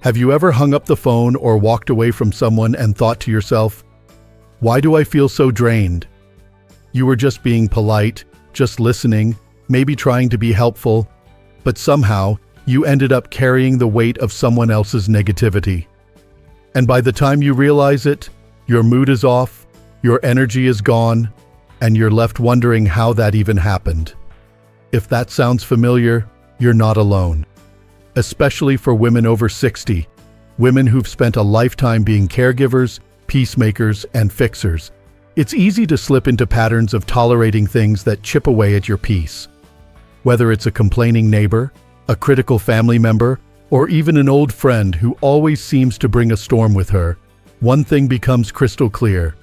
Have you ever hung up the phone or walked away from someone and thought to yourself, "Why do I feel so drained?" You were just being polite, just listening, maybe trying to be helpful, but somehow you ended up carrying the weight of someone else's negativity. And by the time you realize it, your mood is off, your energy is gone, and you're left wondering how that even happened. If that sounds familiar, you're not alone. Especially for women over 60, women who've spent a lifetime being caregivers, peacemakers, and fixers. It's easy to slip into patterns of tolerating things that chip away at your peace. Whether it's a complaining neighbor, a critical family member, or even an old friend who always seems to bring a storm with her, one thing becomes crystal clear: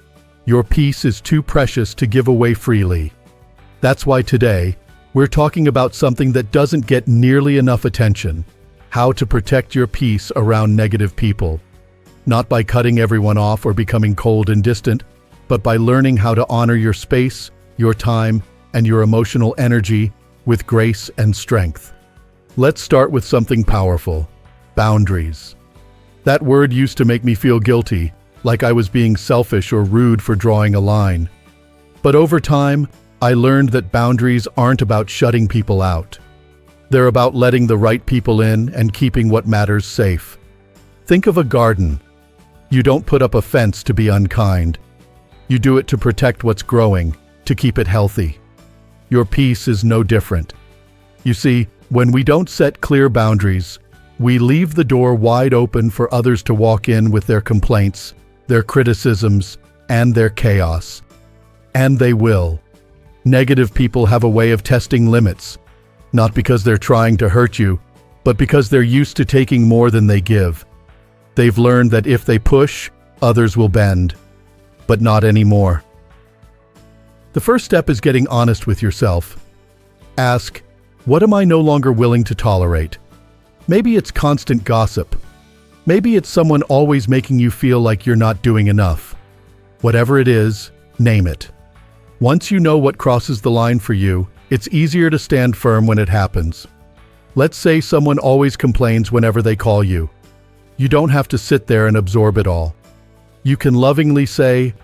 your peace is too precious to give away freely. That's why today, we're talking about something that doesn't get nearly enough attention: how to protect your peace around negative people. Not by cutting everyone off or becoming cold and distant, but by learning how to honor your space, your time, and your emotional energy with grace and strength. Let's start with something powerful: boundaries. That word used to make me feel guilty, like I was being selfish or rude for drawing a line. But over time, I learned that boundaries aren't about shutting people out. They're about letting the right people in and keeping what matters safe. Think of a garden. You don't put up a fence to be unkind. You do it to protect what's growing, to keep it healthy. Your peace is no different. You see, when we don't set clear boundaries, we leave the door wide open for others to walk in with their complaints, their criticisms, and their chaos. And they will. Negative people have a way of testing limits, not because they're trying to hurt you, but because they're used to taking more than they give. They've learned that if they push, others will bend, but not anymore. The first step is getting honest with yourself. Ask, what am I no longer willing to tolerate? Maybe it's constant gossip. Maybe it's someone always making you feel like you're not doing enough. Whatever it is, name it. Once you know what crosses the line for you, it's easier to stand firm when it happens. Let's say someone always complains whenever they call you. You don't have to sit there and absorb it all. You can lovingly say,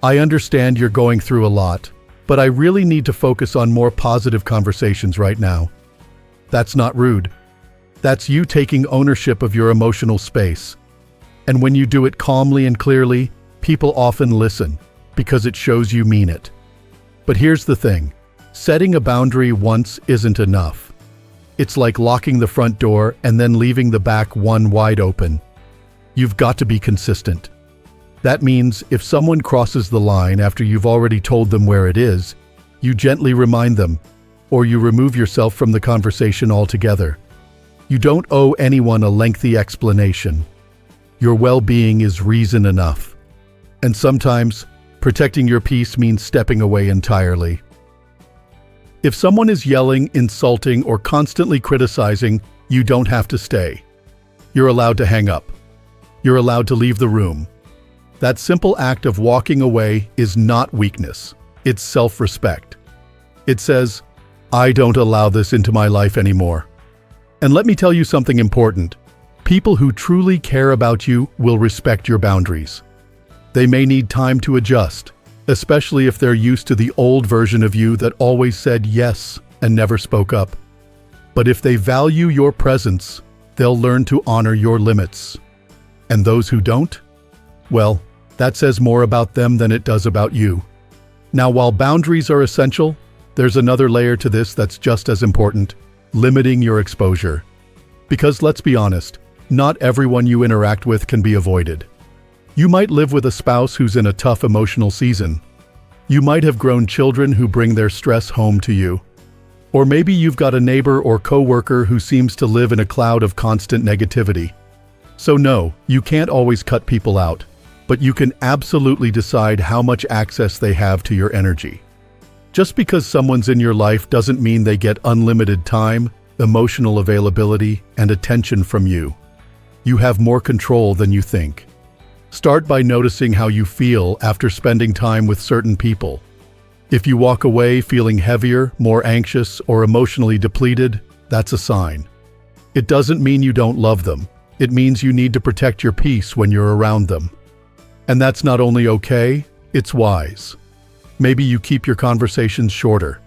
"I understand you're going through a lot, but I really need to focus on more positive conversations right now." That's not rude. That's you taking ownership of your emotional space. And when you do it calmly and clearly, people often listen, because it shows you mean it. But here's the thing: setting a boundary once isn't enough. It's like locking the front door and then leaving the back one wide open. You've got to be consistent. That means if someone crosses the line after you've already told them where it is, you gently remind them, or you remove yourself from the conversation altogether. You don't owe anyone a lengthy explanation. Your well-being is reason enough. And sometimes, protecting your peace means stepping away entirely. If someone is yelling, insulting, or constantly criticizing, you don't have to stay. You're allowed to hang up. You're allowed to leave the room. That simple act of walking away is not weakness. It's self-respect. It says, "I don't allow this into my life anymore." And let me tell you something important. People who truly care about you will respect your boundaries. They may need time to adjust, especially if they're used to the old version of you that always said yes and never spoke up. But if they value your presence, they'll learn to honor your limits. And those who don't? Well, that says more about them than it does about you. Now, while boundaries are essential, there's another layer to this that's just as important: limiting your exposure. Because let's be honest, not everyone you interact with can be avoided. You might live with a spouse who's in a tough emotional season. You might have grown children who bring their stress home to you. Or maybe you've got a neighbor or coworker who seems to live in a cloud of constant negativity. So no, you can't always cut people out, but you can absolutely decide how much access they have to your energy. Just because someone's in your life doesn't mean they get unlimited time, emotional availability, and attention from you. You have more control than you think. Start by noticing how you feel after spending time with certain people. If you walk away feeling heavier, more anxious, or emotionally depleted, that's a sign. It doesn't mean you don't love them. It means you need to protect your peace when you're around them. And that's not only okay, it's wise. Maybe you keep your conversations shorter.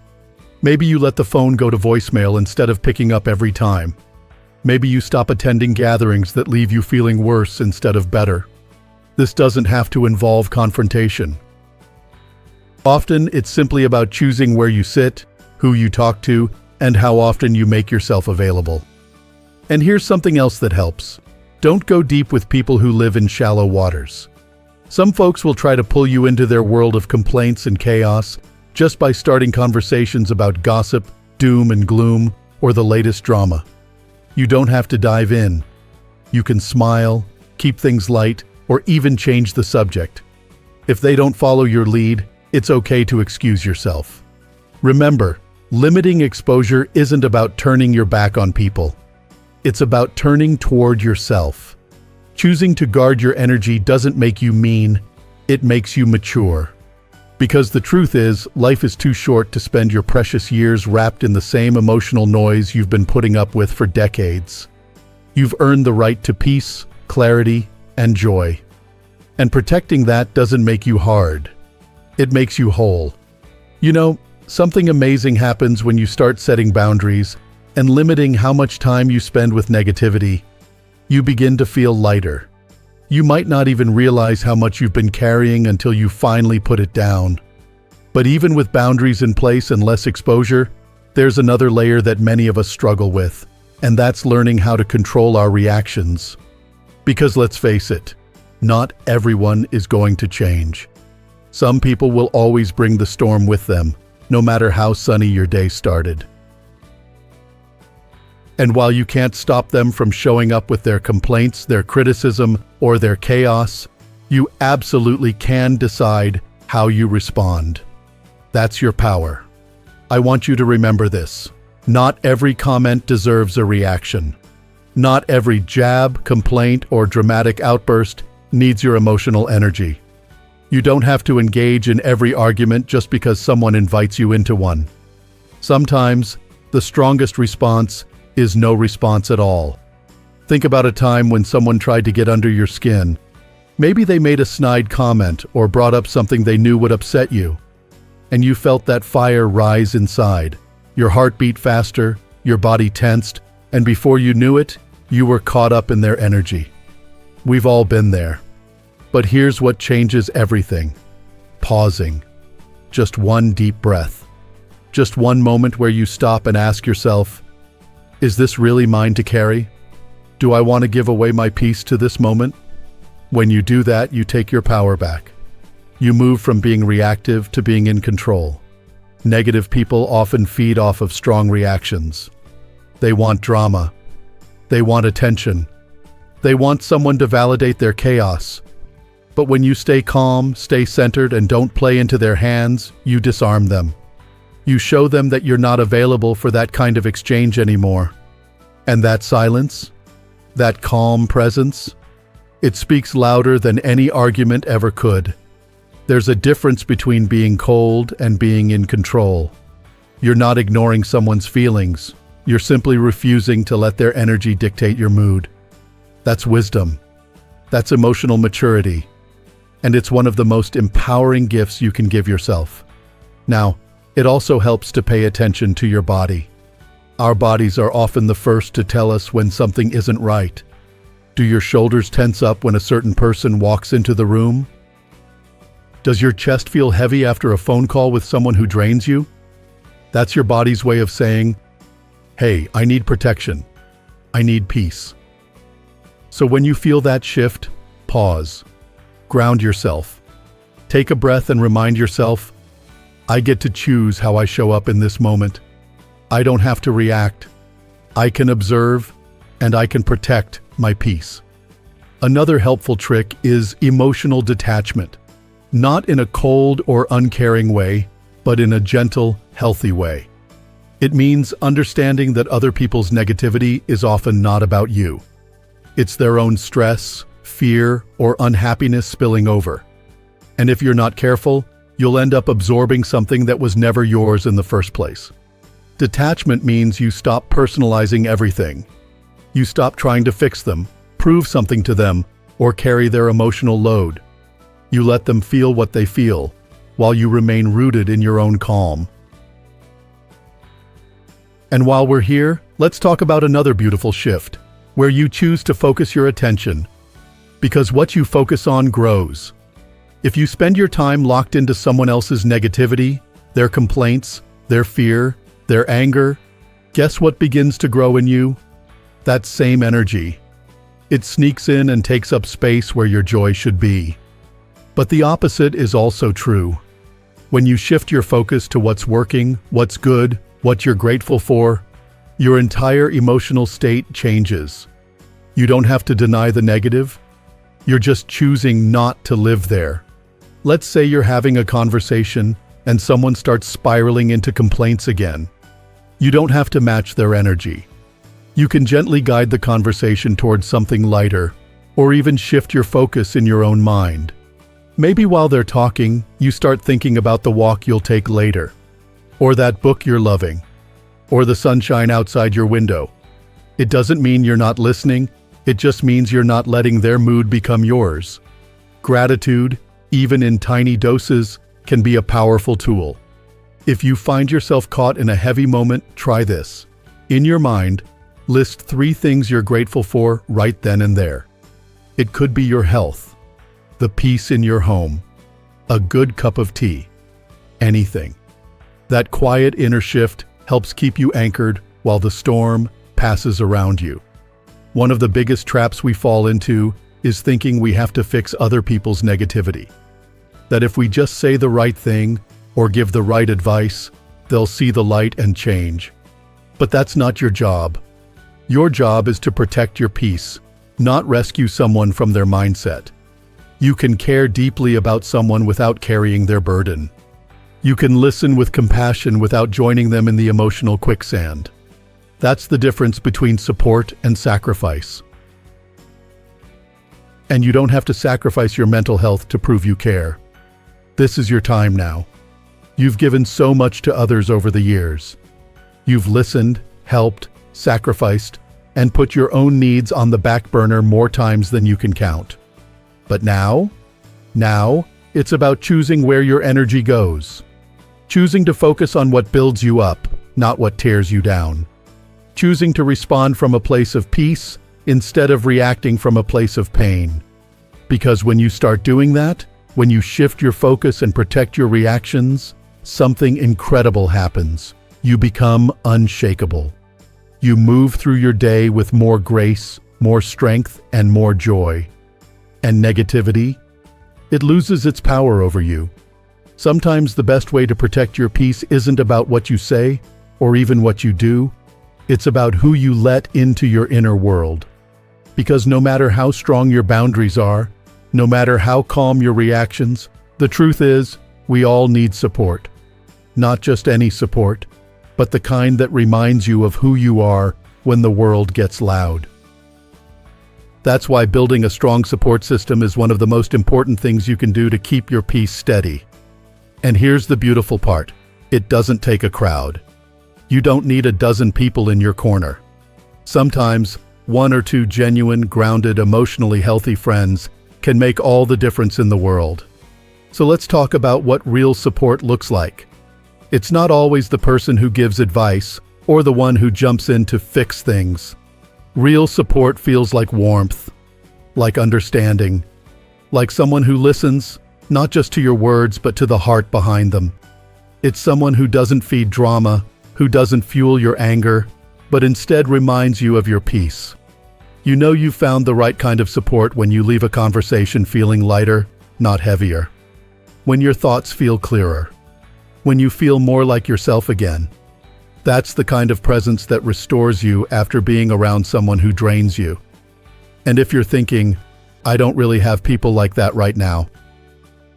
Maybe you let the phone go to voicemail instead of picking up every time. Maybe you stop attending gatherings that leave you feeling worse instead of better. This doesn't have to involve confrontation. Often, it's simply about choosing where you sit, who you talk to, and how often you make yourself available. And here's something else that helps. Don't go deep with people who live in shallow waters. Some folks will try to pull you into their world of complaints and chaos just by starting conversations about gossip, doom and gloom, or the latest drama. You don't have to dive in. You can smile, keep things light, or even change the subject. If they don't follow your lead, it's okay to excuse yourself. Remember, limiting exposure isn't about turning your back on people. It's about turning toward yourself. Choosing to guard your energy doesn't make you mean, it makes you mature. Because the truth is, life is too short to spend your precious years wrapped in the same emotional noise you've been putting up with for decades. You've earned the right to peace, clarity, and joy. And protecting that doesn't make you hard. It makes you whole. You know, something amazing happens when you start setting boundaries and limiting how much time you spend with negativity. You begin to feel lighter. You might not even realize how much you've been carrying until you finally put it down. But even with boundaries in place and less exposure, there's another layer that many of us struggle with, and that's learning how to control our reactions. Because let's face it, not everyone is going to change. Some people will always bring the storm with them, no matter how sunny your day started. And while you can't stop them from showing up with their complaints, their criticism, or their chaos, you absolutely can decide how you respond. That's your power. I want you to remember this. Not every comment deserves a reaction. Not every jab, complaint, or dramatic outburst needs your emotional energy. You don't have to engage in every argument just because someone invites you into one. Sometimes, the strongest response is no response at all. Think about a time when someone tried to get under your skin. Maybe they made a snide comment or brought up something they knew would upset you. And you felt that fire rise inside. Your heart beat faster, your body tensed, and before you knew it, you were caught up in their energy. We've all been there. But here's what changes everything. Pausing. Just one deep breath. Just one moment where you stop and ask yourself, is this really mine to carry? Do I want to give away my peace to this moment? When you do that, you take your power back. You move from being reactive to being in control. Negative people often feed off of strong reactions. They want drama. They want attention. They want someone to validate their chaos. But when you stay calm, stay centered, and don't play into their hands, you disarm them. You show them that you're not available for that kind of exchange anymore. And that silence, that calm presence, it speaks louder than any argument ever could. There's a difference between being cold and being in control. You're not ignoring someone's feelings. You're simply refusing to let their energy dictate your mood. That's wisdom. That's emotional maturity. And it's one of the most empowering gifts you can give yourself. Now, it also helps to pay attention to your body. Our bodies are often the first to tell us when something isn't right. Do your shoulders tense up when a certain person walks into the room? Does your chest feel heavy after a phone call with someone who drains you? That's your body's way of saying, hey, I need protection. I need peace. So when you feel that shift, pause. Ground yourself. Take a breath and remind yourself, I get to choose how I show up in this moment. I don't have to react. I can observe, and I can protect my peace. Another helpful trick is emotional detachment. Not in a cold or uncaring way, but in a gentle, healthy way. It means understanding that other people's negativity is often not about you. It's their own stress, fear, or unhappiness spilling over. And if you're not careful, you'll end up absorbing something that was never yours in the first place. Detachment means you stop personalizing everything. You stop trying to fix them, prove something to them or carry their emotional load. You let them feel what they feel, while you remain rooted in your own calm. And while we're here, let's talk about another beautiful shift, where you choose to focus your attention. Because what you focus on grows. If you spend your time locked into someone else's negativity, their complaints, their fear, their anger, guess what begins to grow in you? That same energy. It sneaks in and takes up space where your joy should be. But the opposite is also true. When you shift your focus to what's working, what's good, what you're grateful for, your entire emotional state changes. You don't have to deny the negative. You're just choosing not to live there. Let's say you're having a conversation and someone starts spiraling into complaints again. You don't have to match their energy. You can gently guide the conversation towards something lighter, or even shift your focus in your own mind. Maybe while they're talking, you start thinking about the walk you'll take later, or that book you're loving, or the sunshine outside your window. It doesn't mean you're not listening, it just means you're not letting their mood become yours. Gratitude, even in tiny doses, can be a powerful tool. If you find yourself caught in a heavy moment, try this. In your mind, list 3 things you're grateful for right then and there. It could be your health, the peace in your home, a good cup of tea, anything. That quiet inner shift helps keep you anchored while the storm passes around you. One of the biggest traps we fall into is thinking we have to fix other people's negativity. That if we just say the right thing or give the right advice, they'll see the light and change. But that's not your job. Your job is to protect your peace, not rescue someone from their mindset. You can care deeply about someone without carrying their burden. You can listen with compassion without joining them in the emotional quicksand. That's the difference between support and sacrifice. And you don't have to sacrifice your mental health to prove you care. This is your time now. You've given so much to others over the years. You've listened, helped, sacrificed, and put your own needs on the back burner more times than you can count. But now, it's about choosing where your energy goes. Choosing to focus on what builds you up, not what tears you down. Choosing to respond from a place of peace instead of reacting from a place of pain. Because when you start doing that, when you shift your focus and protect your reactions, something incredible happens. You become unshakable. You move through your day with more grace, more strength, and more joy. And negativity? It loses its power over you. Sometimes the best way to protect your peace isn't about what you say, or even what you do. It's about who you let into your inner world. Because no matter how strong your boundaries are, no matter how calm your reactions, the truth is, we all need support. Not just any support, but the kind that reminds you of who you are when the world gets loud. That's why building a strong support system is one of the most important things you can do to keep your peace steady. And here's the beautiful part. It doesn't take a crowd. You don't need a dozen people in your corner. Sometimes, 1 or 2 genuine, grounded, emotionally healthy friends can make all the difference in the world. So let's talk about what real support looks like. It's not always the person who gives advice or the one who jumps in to fix things. Real support feels like warmth, like understanding, like someone who listens, not just to your words, but to the heart behind them. It's someone who doesn't feed drama, who doesn't fuel your anger, but instead reminds you of your peace. You know you've found the right kind of support when you leave a conversation feeling lighter, not heavier. When your thoughts feel clearer. When you feel more like yourself again. That's the kind of presence that restores you after being around someone who drains you. And if you're thinking, I don't really have people like that right now,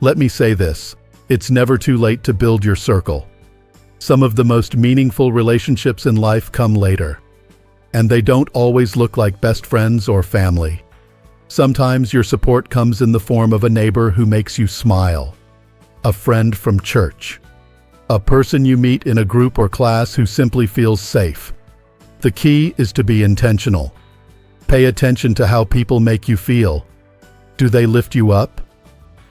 let me say this, it's never too late to build your circle. Some of the most meaningful relationships in life come later. And they don't always look like best friends or family. Sometimes your support comes in the form of a neighbor who makes you smile, a friend from church, a person you meet in a group or class who simply feels safe. The key is to be intentional. Pay attention to how people make you feel. Do they lift you up?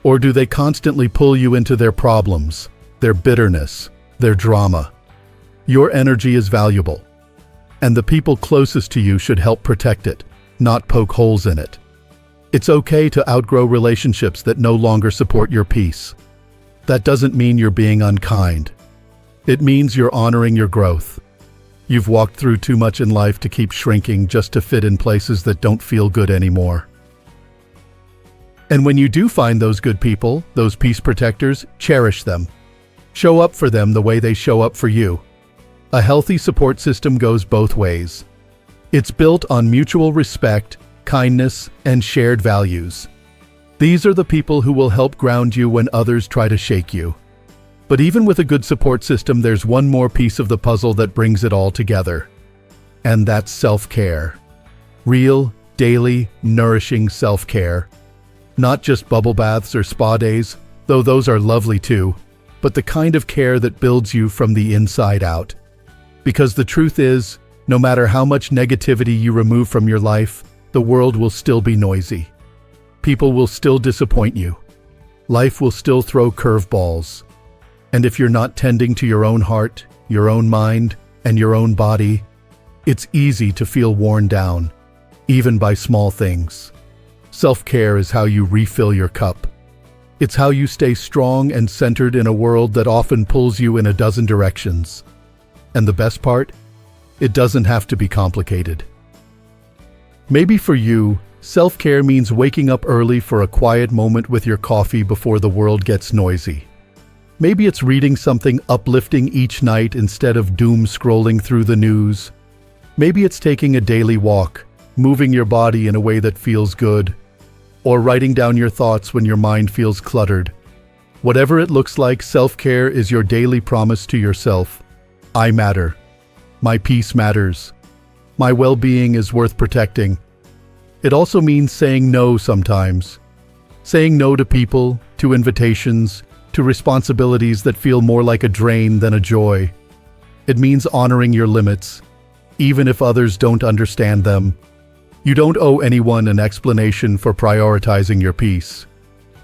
Or do they constantly pull you into their problems, their bitterness, their drama? Your energy is valuable, and the people closest to you should help protect it, not poke holes in it. It's okay to outgrow relationships that no longer support your peace. That doesn't mean you're being unkind. It means you're honoring your growth. You've walked through too much in life to keep shrinking just to fit in places that don't feel good anymore. And when you do find those good people, those peace protectors, cherish them. Show up for them the way they show up for you. A healthy support system goes both ways. It's built on mutual respect, kindness, and shared values. These are the people who will help ground you when others try to shake you. But even with a good support system, there's one more piece of the puzzle that brings it all together. And that's self-care. Real, daily, nourishing self-care. Not just bubble baths or spa days, though those are lovely too, but the kind of care that builds you from the inside out. Because the truth is, no matter how much negativity you remove from your life, the world will still be noisy. People will still disappoint you. Life will still throw curveballs. And if you're not tending to your own heart, your own mind, and your own body, it's easy to feel worn down, even by small things. Self-care is how you refill your cup. It's how you stay strong and centered in a world that often pulls you in a dozen directions. And the best part? It doesn't have to be complicated. Maybe for you, self-care means waking up early for a quiet moment with your coffee before the world gets noisy. Maybe it's reading something uplifting each night instead of doom scrolling through the news. Maybe it's taking a daily walk, moving your body in a way that feels good, or writing down your thoughts when your mind feels cluttered. Whatever it looks like, self-care is your daily promise to yourself. I matter. My peace matters. My well-being is worth protecting. It also means saying no sometimes. Saying no to people, to invitations, to responsibilities that feel more like a drain than a joy. It means honoring your limits, even if others don't understand them. You don't owe anyone an explanation for prioritizing your peace.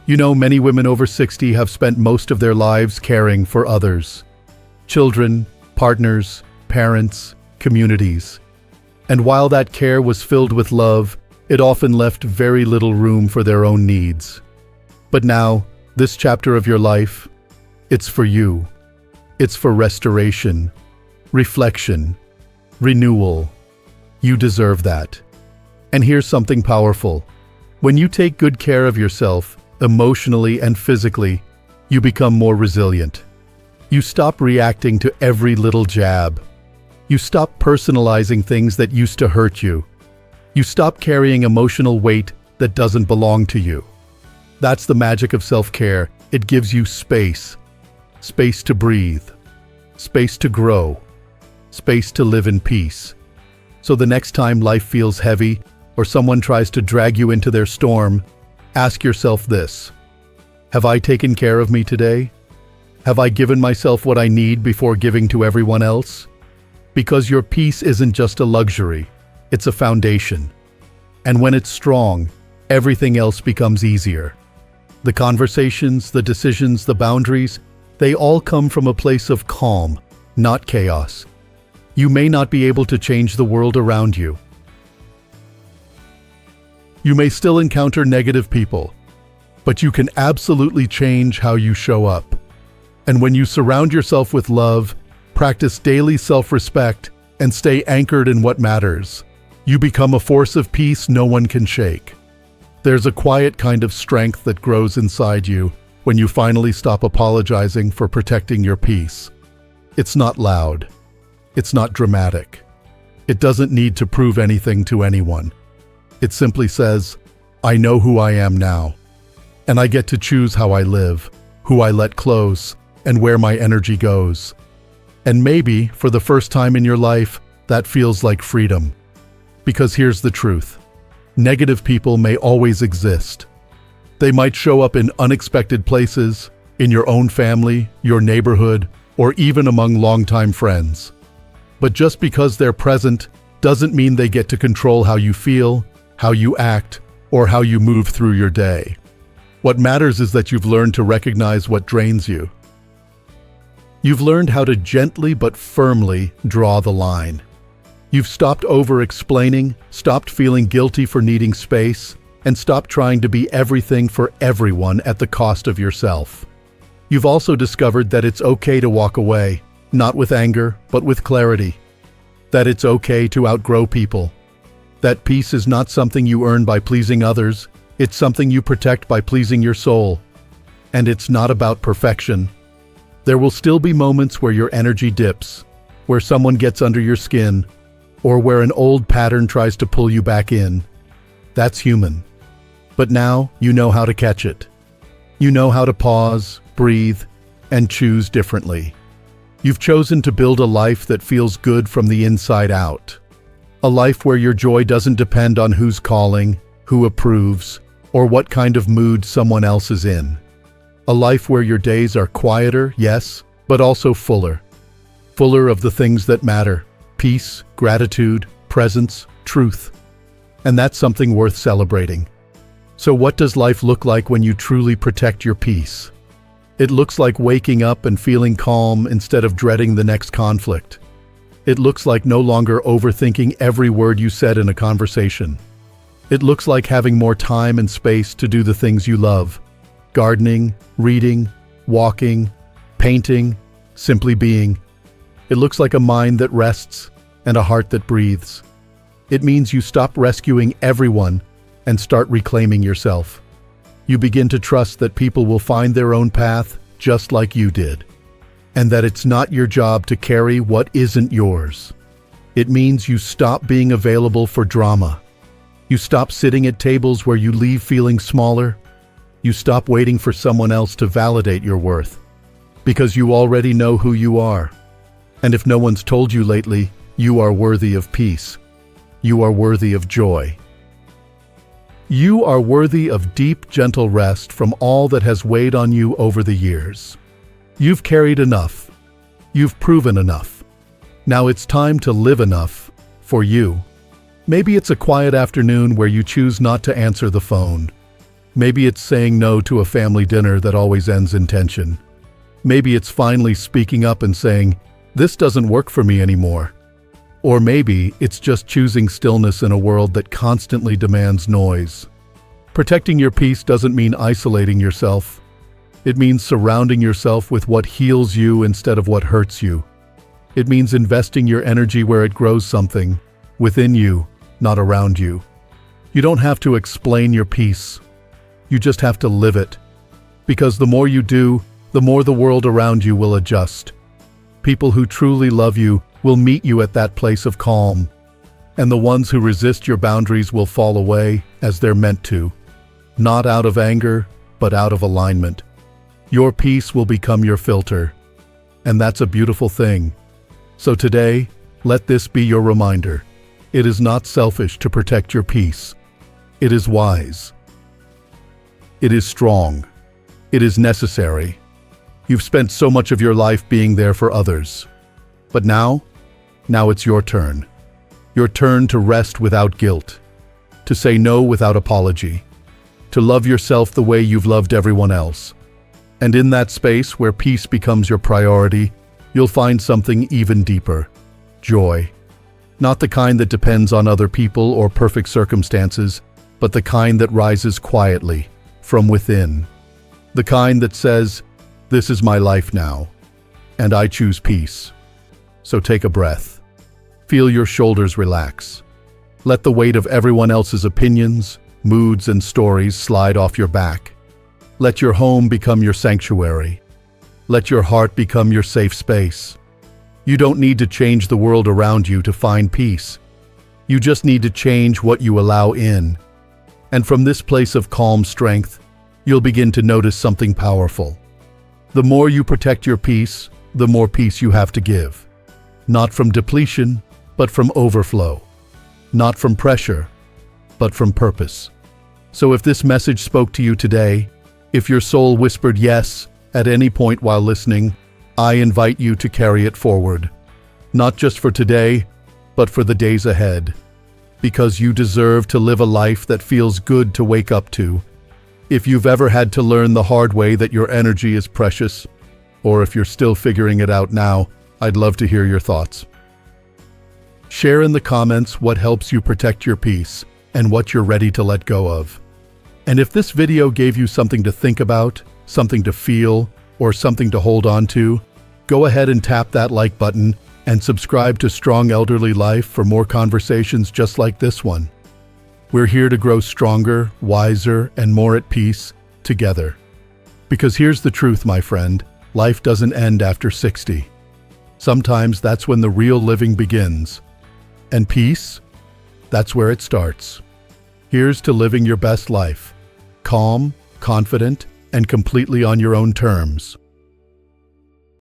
You know, many women over 60 have spent most of their lives caring for others. Children, partners, parents, communities. And while that care was filled with love, it often left very little room for their own needs. But now, this chapter of your life, it's for you. It's for restoration, reflection, renewal. You deserve that. And here's something powerful. When you take good care of yourself, emotionally and physically, you become more resilient. You stop reacting to every little jab. You stop personalizing things that used to hurt you. You stop carrying emotional weight that doesn't belong to you. That's the magic of self-care. It gives you space. Space to breathe. Space to grow. Space to live in peace. So the next time life feels heavy or someone tries to drag you into their storm, ask yourself this: have I taken care of me today? Have I given myself what I need before giving to everyone else? Because your peace isn't just a luxury, it's a foundation. And when it's strong, everything else becomes easier. The conversations, the decisions, the boundaries, they all come from a place of calm, not chaos. You may not be able to change the world around you. You may still encounter negative people, but you can absolutely change how you show up. And when you surround yourself with love, practice daily self-respect, and stay anchored in what matters, you become a force of peace no one can shake. There's a quiet kind of strength that grows inside you when you finally stop apologizing for protecting your peace. It's not loud. It's not dramatic. It doesn't need to prove anything to anyone. It simply says, I know who I am now, and I get to choose how I live, who I let close, and where my energy goes. And maybe, for the first time in your life, that feels like freedom. Because here's the truth. Negative people may always exist. They might show up in unexpected places, in your own family, your neighborhood, or even among longtime friends. But just because they're present doesn't mean they get to control how you feel, how you act, or how you move through your day. What matters is that you've learned to recognize what drains you. You've learned how to gently but firmly draw the line. You've stopped over-explaining, stopped feeling guilty for needing space, and stopped trying to be everything for everyone at the cost of yourself. You've also discovered that it's okay to walk away, not with anger, but with clarity. That it's okay to outgrow people. That peace is not something you earn by pleasing others, it's something you protect by pleasing your soul. And it's not about perfection. There will still be moments where your energy dips, where someone gets under your skin, or where an old pattern tries to pull you back in. That's human. But now you know how to catch it. You know how to pause, breathe, and choose differently. You've chosen to build a life that feels good from the inside out. A life where your joy doesn't depend on who's calling, who approves, or what kind of mood someone else is in. A life where your days are quieter, yes, but also fuller. Fuller of the things that matter: peace, gratitude, presence, truth. And that's something worth celebrating. So what does life look like when you truly protect your peace? It looks like waking up and feeling calm instead of dreading the next conflict. It looks like no longer overthinking every word you said in a conversation. It looks like having more time and space to do the things you love: gardening, reading, walking, painting, simply being. It looks like a mind that rests and a heart that breathes. It means you stop rescuing everyone and start reclaiming yourself. You begin to trust that people will find their own path just like you did, and that it's not your job to carry what isn't yours. It means you stop being available for drama. You stop sitting at tables where you leave feeling smaller. You stop waiting for someone else to validate your worth, because you already know who you are. And if no one's told you lately, you are worthy of peace. You are worthy of joy. You are worthy of deep, gentle rest from all that has weighed on you over the years. You've carried enough. You've proven enough. Now it's time to live enough for you. Maybe it's a quiet afternoon where you choose not to answer the phone. Maybe it's saying no to a family dinner that always ends in tension. Maybe it's finally speaking up and saying, "This doesn't work for me anymore." Or maybe it's just choosing stillness in a world that constantly demands noise. Protecting your peace doesn't mean isolating yourself. It means surrounding yourself with what heals you instead of what hurts you. It means investing your energy where it grows something, within you, not around you. You don't have to explain your peace. You just have to live it. Because the more you do, the more the world around you will adjust. People who truly love you will meet you at that place of calm. And the ones who resist your boundaries will fall away as they're meant to. Not out of anger, but out of alignment. Your peace will become your filter. And that's a beautiful thing. So today, let this be your reminder. It is not selfish to protect your peace. It is wise. It is strong. It is necessary. You've spent so much of your life being there for others. But now it's your turn. Your turn to rest without guilt, to say no without apology, to love yourself the way you've loved everyone else. And in that space where peace becomes your priority, you'll find something even deeper: joy. Not the kind that depends on other people or perfect circumstances, but the kind that rises quietly, from within. The kind that says, "This is my life now, and I choose peace." So take a breath. Feel your shoulders relax. Let the weight of everyone else's opinions, moods, and stories slide off your back. Let your home become your sanctuary. Let your heart become your safe space. You don't need to change the world around you to find peace. You just need to change what you allow in. And from this place of calm strength, you'll begin to notice something powerful. The more you protect your peace, the more peace you have to give. Not from depletion, but from overflow. Not from pressure, but from purpose. So if this message spoke to you today, if your soul whispered yes at any point while listening, I invite you to carry it forward. Not just for today, but for the days ahead. Because you deserve to live a life that feels good to wake up to. If you've ever had to learn the hard way that your energy is precious, or if you're still figuring it out now, I'd love to hear your thoughts. Share in the comments what helps you protect your peace and what you're ready to let go of. And if this video gave you something to think about, something to feel, or something to hold on to, go ahead and tap that like button and subscribe to Strong Elderly Life for more conversations just like this one. We're here to grow stronger, wiser, and more at peace together. Because here's the truth, my friend, life doesn't end after 60. Sometimes that's when the real living begins. And peace? That's where it starts. Here's to living your best life. Calm, confident, and completely on your own terms.